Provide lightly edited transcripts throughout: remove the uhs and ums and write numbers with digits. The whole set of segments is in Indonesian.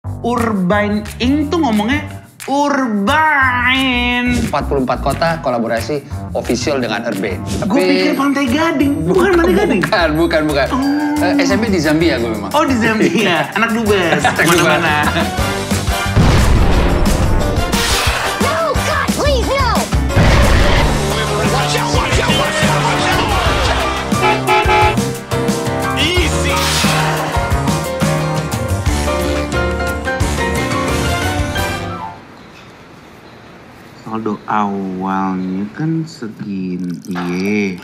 Urban Ink tuh ngomongnya Urban. 44 kota kolaborasi official dengan Urban. Gue pikir Pantai Gading, bukan Pantai Gading? Bukan. Oh. SMP di Zambia gue memang. Oh di Zambia, anak dubes, mana-mana. Saldo awalnya kan segini.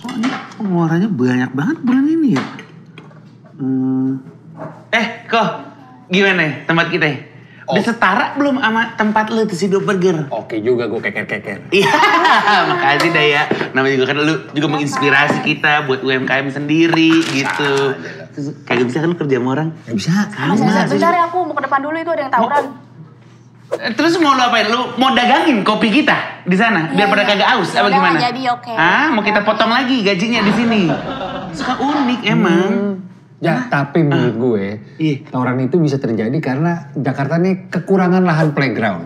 Kok ini pengeluarannya banyak banget bulan ini ya? Kok gimana tempat kita? Udah setara belum sama tempat lu tuh si Burger? Oke juga gue keker-keker. Iya, makasih dah ya. Namanya juga kan lu juga menginspirasi kita buat UMKM sendiri gitu. Kagak bisa kan lu kerja sama orang? Gak bisa. Bentar ya, aku mau ke depan dulu, itu ada yang tawuran. Terus mau lu apain? Lu mau dagangin kopi kita di sana biar pada kagak aus apa gimana? Jadi oke. Mau kita potong lagi gajinya di sini. Suka unik emang. Ya, tapi menurut gue, tawuran itu bisa terjadi karena Jakarta nih kekurangan lahan playground.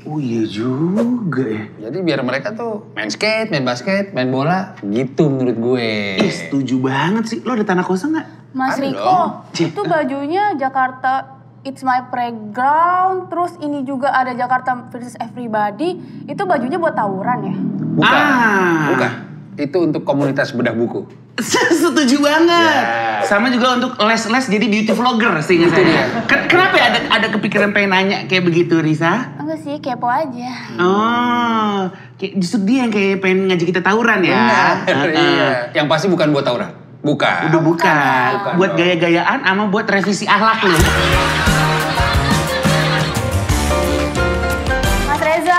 Oh iya juga ya. Jadi biar mereka tuh main skate, main basket, main bola, gitu menurut gue. Setuju banget sih. Lo ada tanah kosong nggak? Mas Ada Riko, dong. itu bajunya Jakarta It's My Playground, terus ini juga ada Jakarta versus Everybody, itu bajunya buat tawuran ya? Bukan. Itu untuk komunitas bedah buku. Setuju banget. Sama juga untuk les-les jadi beauty vlogger sih nggak saya. Kenapa ada kepikiran pengen nanya kayak begitu, Risa? Enggak sih, kepo aja. Oh, justru dia yang kayak pengen ngajak kita tawuran ya? Iya. Yang pasti bukan buat tawuran. Bukan. Udah bukan. Buat gaya-gayaan sama buat revisi akhlak lu. Mas Reza.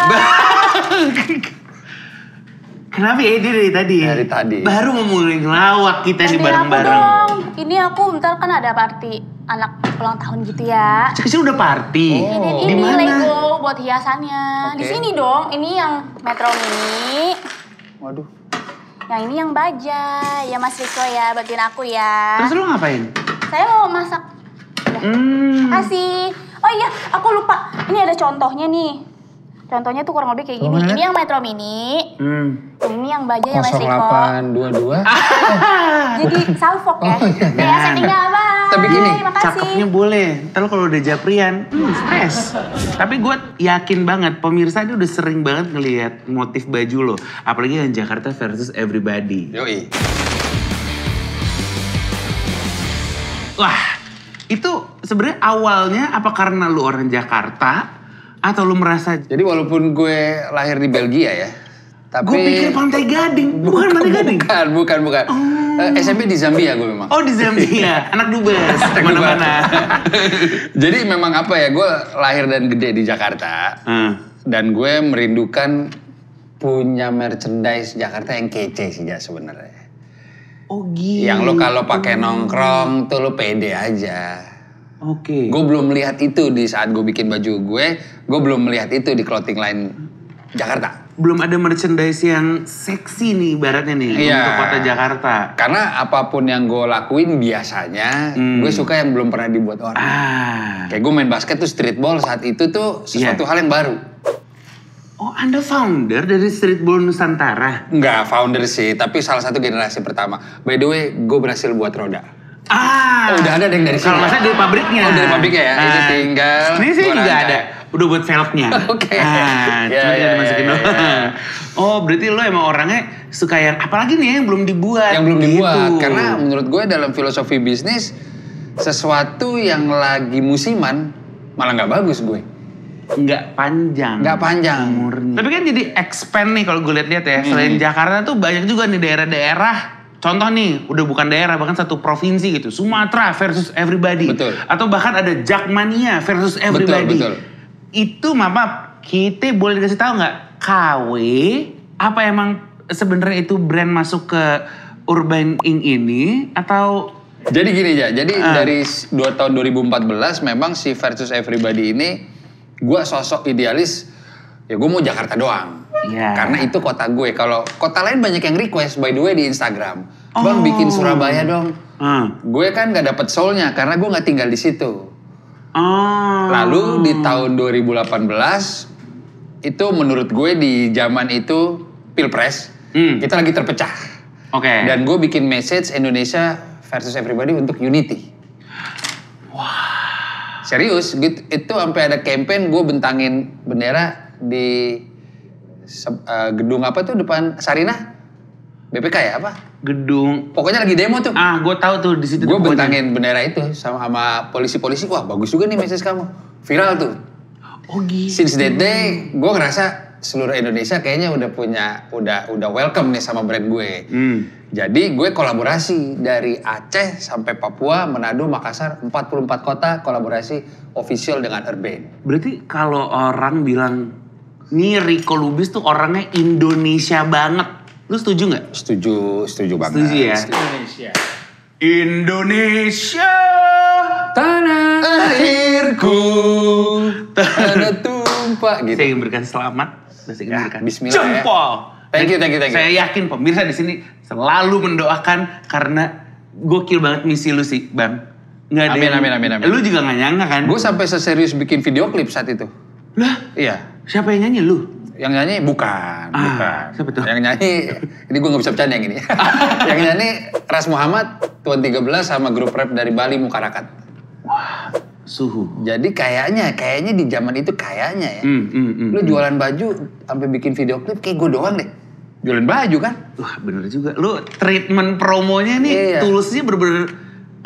Kenapa ya dia dari tadi? Dari tadi. Baru mau mulai ngelawak kita nih Gantiin bareng-bareng. aku dong. Ini aku bentar kan ada party anak ulang tahun gitu ya. Kecil udah party. Ini Di mana? Lego buat hiasannya. Di sini dong. Ini yang Metro Mini. Waduh. Yang ini yang baja. Ya Mas Riko ya, bantuin aku ya. Terus lu ngapain? Saya mau masak. Makasih. Oh iya, aku lupa. Ini ada contohnya nih. Contohnya tuh kurang lebih kayak gini. Ini yang Metro Mini. Yang ini yang baja ya Mas Riko. 0822. Jadi salfok ya. Ya settingnya apa? Tapi gini, makasih. Cakepnya boleh. Ntar lu kalau udah japrian, stres. Tapi gue yakin banget, pemirsa ini udah sering banget ngelihat motif baju lo. Apalagi yang Jakarta versus Everybody. Yoi. Wah, itu sebenarnya awalnya apa karena lu orang Jakarta? Atau lu merasa... Jadi walaupun gue lahir di Belgia ya, tapi... Gue pikir Pantai Gading, bukan Pantai Gading? Bukan. SMP di Zambia gue memang. Oh di Zambia, anak dubes, mana-mana. Jadi memang apa ya, gue lahir dan gede di Jakarta. Dan gue merindukan punya merchandise Jakarta yang kece sih ya sebenarnya. Oh gitu. Yang lo kalau pakai nongkrong tuh lo pede aja. Oke. Gue belum melihat itu di saat gue bikin baju gue belum melihat itu di clothing line Jakarta. Belum ada merchandise yang seksi nih ibaratnya nih untuk kota Jakarta. Karena apapun yang gue lakuin biasanya, gue suka yang belum pernah dibuat orang. Kayak gue main basket tuh streetball saat itu tuh sesuatu hal yang baru. Oh, Anda founder dari Streetball Nusantara? Enggak founder sih, tapi salah satu generasi pertama. By the way, gue berhasil buat roda. Udah ada yang dari sini. Kalau masa dari pabriknya. Oh, dari pabriknya ya. Itu tinggal. Ini sih juga ada. Udah buat velgnya. Oke. Cuma tinggal dimasukin doang. Oh, berarti lo emang orangnya suka yang apalagi nih yang belum dibuat. Yang belum dibuat. Gitu. Karena menurut gue dalam filosofi bisnis, sesuatu yang lagi musiman malah nggak bagus gue. Nggak panjang. Nggak panjang. Umurnya. Tapi kan jadi expand nih kalau gue lihat-lihat ya. Selain Jakarta tuh banyak juga nih daerah-daerah. Contoh nih, udah bukan daerah, bahkan satu provinsi gitu. Sumatera versus Everybody. Betul. Atau bahkan ada Jakmania versus Everybody. Betul. Itu maaf, kita boleh dikasih tahu nggak? KW, apa emang sebenarnya itu brand masuk ke Urban Ink ini? Atau... Jadi gini ya, dari tahun 2014 memang si versus Everybody ini, gue sosok idealis, ya gue mau Jakarta doang. Karena itu kota gue. Kalau kota lain banyak yang request by the way di Instagram. Bang bikin Surabaya dong. Gue kan gak dapet soulnya karena gue gak tinggal di situ. Oh. Lalu di tahun 2018 itu menurut gue di zaman itu Pilpres, kita lagi terpecah. Oke. Dan gue bikin message Indonesia versus Everybody untuk unity. Wah. Serius, itu sampai ada campaign gue bentangin bendera di gedung apa tuh depan Sarinah? BPK ya apa? Gedung. Pokoknya lagi demo tuh. Gue tahu tuh di situ. Gue bentangin bendera itu sama polisi-polisi. Wah bagus juga nih message kamu. Viral tuh. Oh gitu. Since that day, gue ngerasa seluruh Indonesia kayaknya udah welcome nih sama brand gue. Jadi gue kolaborasi dari Aceh sampai Papua, Manado, Makassar, 44 kota kolaborasi official dengan Urban. Berarti kalau orang bilang, nih Rico Lubis tuh orangnya Indonesia banget. Lu setuju nggak? Setuju banget. Setuju ya? Indonesia. Tanah airku, tanah tumpah gitu. Saya ingin berikan selamat. Saya ingin berikan Bismillah jempol. Ya. Thank you. Saya yakin pemirsa di sini selalu mendoakan karena gokil banget misi lu sih, Bang. Nggak ada Amin. Lu juga nggak nyangka kan? Gue sampai seserius bikin video klip saat itu. Lah? Iya. Siapa yang nyanyi lu? Yang nyanyi bukan. Siapa tuh? Yang nyanyi, ini gue gak bisa bercanda yang ini. Yang nyanyi Ras Muhammad, Tuan 13 sama grup rap dari Bali Mukarakat. Wah, suhu. Jadi kayaknya di zaman itu kayaknya ya. Lu jualan baju sampai bikin video klip kayak gue doang deh. Jualan baju kan? Wah bener juga. Lu treatment promonya nih toolsnya bener-bener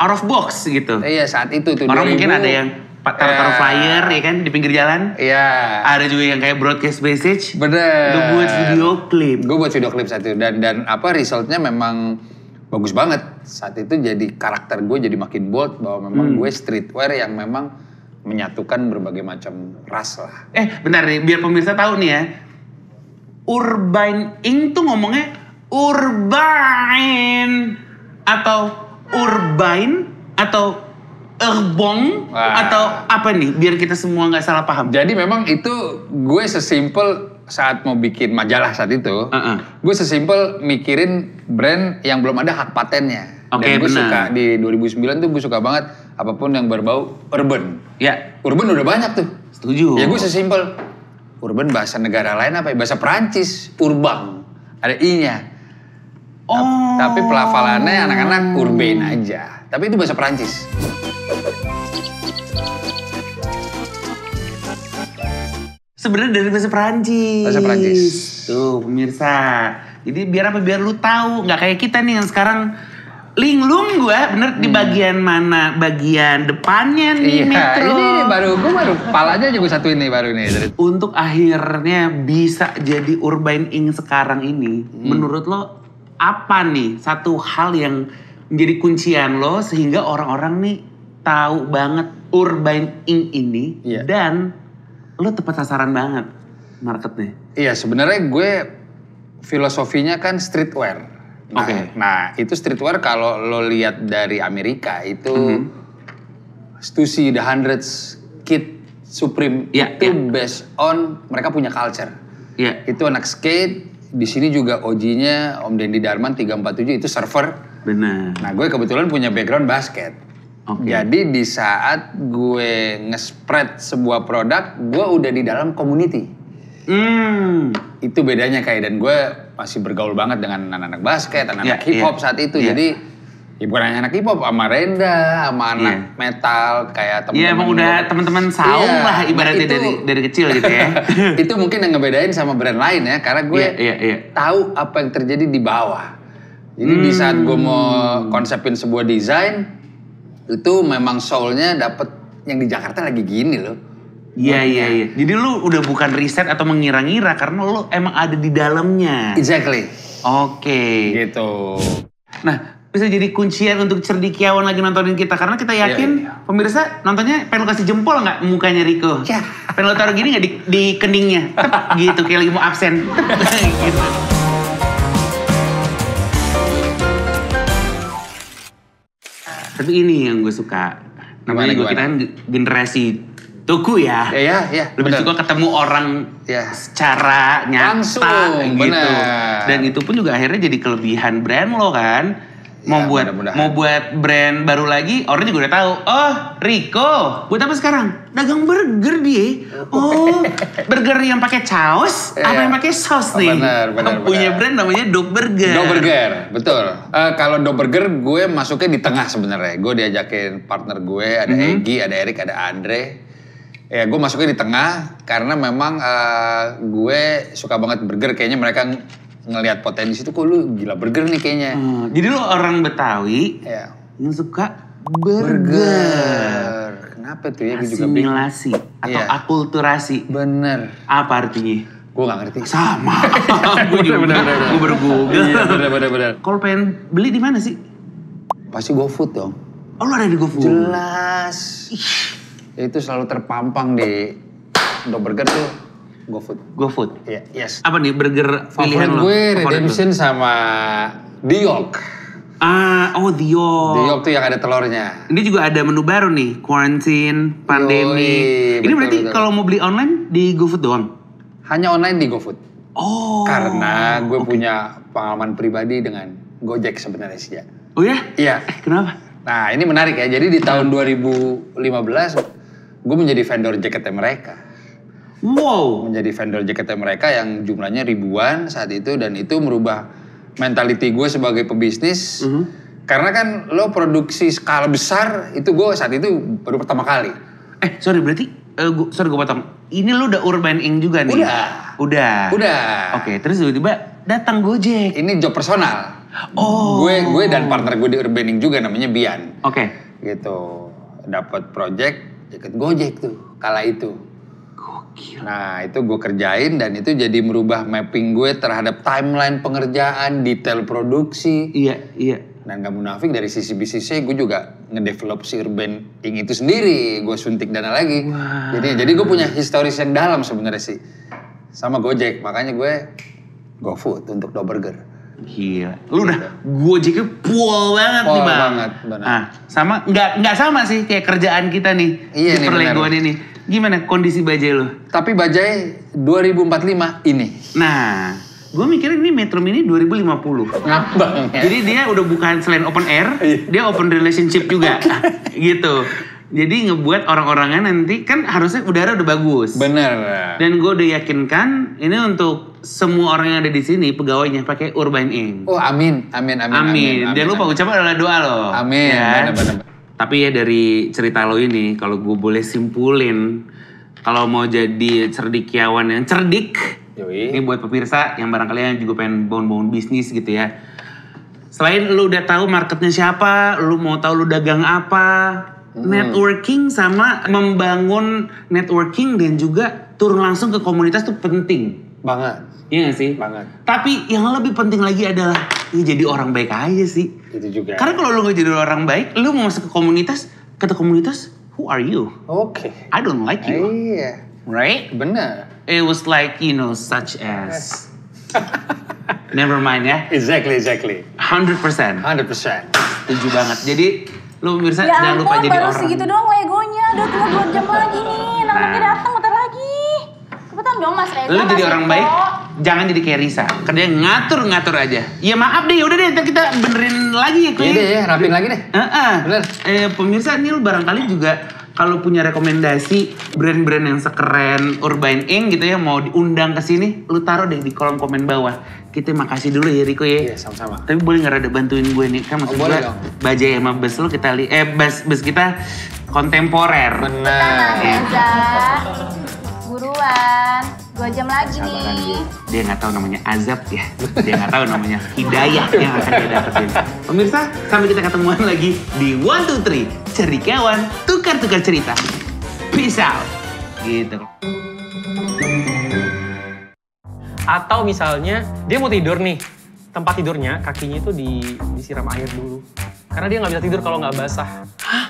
out of box gitu. Iya saat itu tuh. Orang mungkin ada yang taruh flyer ya kan di pinggir jalan. Iya. Ada juga yang kayak broadcast message. Bener. Lu buat video klip. Gue buat video klip saat itu dan apa resultnya memang bagus banget. Saat itu jadi karakter gue jadi makin bold bahwa memang gue streetwear yang memang menyatukan berbagai macam ras lah. Bentar nih biar pemirsa tahu nih ya. Urban Ink tuh ngomongnya urbain atau urbain atau erbong atau apa nih biar kita semua nggak salah paham. Jadi memang itu gue sesimpel saat mau bikin majalah saat itu, gue sesimpel mikirin brand yang belum ada hak patennya. Oke, dan gue benar. suka di 2009 tuh gue suka banget apapun yang berbau urban. Ya. Urban udah banyak tuh. Setuju. Ya gue sesimpel urban bahasa negara lain apa ya? Bahasa Perancis, urbang. Ada i-nya. Oh. Tapi pelafalannya anak-anak urban aja. Tapi itu bahasa Perancis. Sebenarnya dari bahasa Perancis. Bahasa Perancis. Tuh pemirsa. Jadi biar apa? Biar lu tahu. Nggak kayak kita nih yang sekarang linglung gue bener di bagian mana? Bagian depannya nih Metro. Ini baru palanya juga satu ini baru nih. Untuk akhirnya bisa jadi Urban Ink sekarang ini, menurut lo apa nih satu hal yang menjadi kuncian lo sehingga orang-orang nih tahu banget Urban Ink ini dan lo tepat sasaran banget marketnya. Iya sebenarnya gue filosofinya kan streetwear. Oke. Nah itu streetwear kalau lo lihat dari Amerika itu Stussy, The Hundreds, Kid, Supreme itu based on mereka punya culture. Iya. Itu anak skate. Di sini juga OG-nya Om Dendi Darman 347 itu surfer. Benar. Nah gue kebetulan punya background basket. Jadi di saat gue nge-spread sebuah produk, gue udah di dalam community. Itu bedanya kayak dan gue masih bergaul banget dengan anak-anak basket, anak-anak hip hop saat itu. Jadi ya bukan hanya anak hip hop, sama Renda, sama anak metal kayak teman-teman. Iya emang udah teman-teman saung lah ibaratnya dari kecil gitu ya. Itu mungkin yang ngebedain sama brand lain ya, karena gue tahu apa yang terjadi di bawah. Jadi di saat gue mau konsepin sebuah desain, itu memang soul-nya dapet yang di Jakarta lagi gini loh. Iya. Jadi lu udah bukan riset atau mengira-ngira karena lu emang ada di dalamnya. Exactly. Oke. Gitu. Nah, bisa jadi kuncian untuk cerdikiawan lagi nontonin kita karena kita yakin pemirsa nontonnya pengen lu kasih jempol nggak mukanya Rico? Ya. Pengen lu taruh gini nggak di keningnya? Tep, gitu kayak lagi mau absen. Gitu. Tapi ini yang gue suka. Namanya kita kan generasi tuku ya. Iya. Lebih suka ketemu orang secara nyata langsung, gitu. bener. Dan itu pun juga akhirnya jadi kelebihan brand lo kan. Mau buat brand baru lagi, orang juga udah tahu. Oh, Rico, buat apa sekarang? Dagang burger dia. Oh, burger yang pakai saus, apa yang pakai saus nih? Benar. Punya brand namanya Dog Burger. Dog Burger, betul. Kalau Dog Burger gue masuknya di tengah sebenarnya. Gue diajakin partner gue, ada Egy, ada Erik, ada Andre. Ya gue masuknya di tengah karena memang gue suka banget burger. Kayaknya mereka ngelihat potensi itu, kok lu gila burger nih kayaknya. Jadi lu orang Betawi yang suka burger. Kenapa tuh ya? Asimilasi atau akulturasi. Bener. Apa artinya? Gue gak ngerti. Sama. Gue juga. Gue bergoogle. Iya bener. Kalau pengen beli di mana sih? Pasti GoFood dong. Oh lu ada di GoFood? Jelas. Itu selalu terpampang di Dog Burger tuh. GoFood? Iya, yes. Apa nih burger pilihan lo? Favorit gue Redemption sama Diok. Diok tuh yang ada telurnya. Ini juga ada menu baru nih, quarantine, pandemi. Ini berarti kalau mau beli online di GoFood doang? Hanya online di GoFood. Oh. Karena gue punya pengalaman pribadi dengan Gojek sebenarnya sih ya. Oh ya? Iya. Kenapa? Nah ini menarik ya, jadi di tahun 2015 gue menjadi vendor jaketnya mereka. Wow. Menjadi vendor jaketnya mereka yang jumlahnya ribuan saat itu, dan itu merubah mentality gue sebagai pebisnis. Karena kan lo produksi skala besar, itu gue saat itu baru pertama kali. Sorry berarti, gue potong. Ini lo udah Urban Ink juga nih? Udah. Oke, terus tiba-tiba datang Gojek. Ini job personal. Oh. Gue dan partner gue di Urban Ink juga namanya Bian. Oke. Gitu. Dapat project jaket Gojek tuh kala itu. Gokil. Nah itu gue kerjain dan itu jadi merubah mapping gue terhadap timeline pengerjaan, detail produksi. Iya. Dan gak munafik dari sisi bisnisnya gue juga ngedevelop si Urban Ink itu sendiri. Gue suntik dana lagi. Wow. Jadi gue punya historis yang dalam sebenarnya sih sama Gojek. Makanya gue GoFood untuk Dog Burger. Gila. Lu udah Gojeknya pol banget nih Bang. Banget, benar. Sama, nggak sama sih kayak kerjaan kita nih. Iya di perlegoan ini. Gimana kondisi Bajai lu? Tapi Bajai 2045 ini. Nah, gue mikir ini Metro Mini 2050. Ngambang ya. Jadi dia udah bukan selain open air, dia open relationship juga. Gitu. Jadi ngebuat orang-orangnya nanti kan harusnya udara udah bagus. Bener. Dan gue udah yakinkan ini untuk semua orang yang ada di sini pegawainya pakai Urban Ink. Oh amin. Jangan lupa ucapan adalah doa loh. Amin. Ya. Bener. Tapi ya dari cerita lo ini, kalau gue boleh simpulin, kalau mau jadi cerdikiawan yang cerdik, ini buat pemirsa yang barangkali yang juga pengen bangun bisnis gitu ya. Selain lu udah tahu marketnya siapa, lu mau tahu lu dagang apa, networking sama membangun networking dan juga turun langsung ke komunitas tuh penting. Banget. Iya gak sih? Banget. Tapi yang lebih penting lagi adalah jadi orang baik aja sih. Itu juga. Karena kalau lu gak jadi orang baik, lu mau masuk ke komunitas, kata komunitas, who are you? Oke. I don't like you. Iya. Right? Bener. It was like, such as... Never mind ya. Exactly. 100%. Setuju banget. Jadi, lu pemirsa jangan lupa jadi orang. Ya ampun, baru segitu doang legonya. Udah cuma 2 jam lagi nih. Nanti datang bentar lagi. Cepetan dong Mas Reza. Lu jadi orang baik, jangan jadi kayak Risa. Kerja ngatur aja. Ya maaf deh, udah deh kita benerin lagi ya. Iya deh, rapin lagi deh. Bener. Pemirsa nih lu barangkali juga kalau punya rekomendasi brand-brand yang sekeren Urban Ink gitu ya, mau diundang ke sini, lu taruh deh di kolom komen bawah. Kita makasih dulu ya Riko ya. Iya, sama-sama. Tapi boleh nggak rada bantuin gue nih? Kan maksud gue Bajai sama bus lu kita bus kita kontemporer. Benar. Reza. Buruan. 2 jam lagi nih. Dia nggak tahu namanya azab ya. Dia nggak tahu namanya hidayah yang akan dia dapetin. Pemirsa, sampai kita ketemuan lagi di 1, 2, 3. Cerikawan, tukar-tukar cerita. Peace out. Gitu. Atau misalnya dia mau tidur nih, tempat tidurnya kakinya itu disiram air dulu. Karena dia nggak bisa tidur kalau nggak basah. Hah?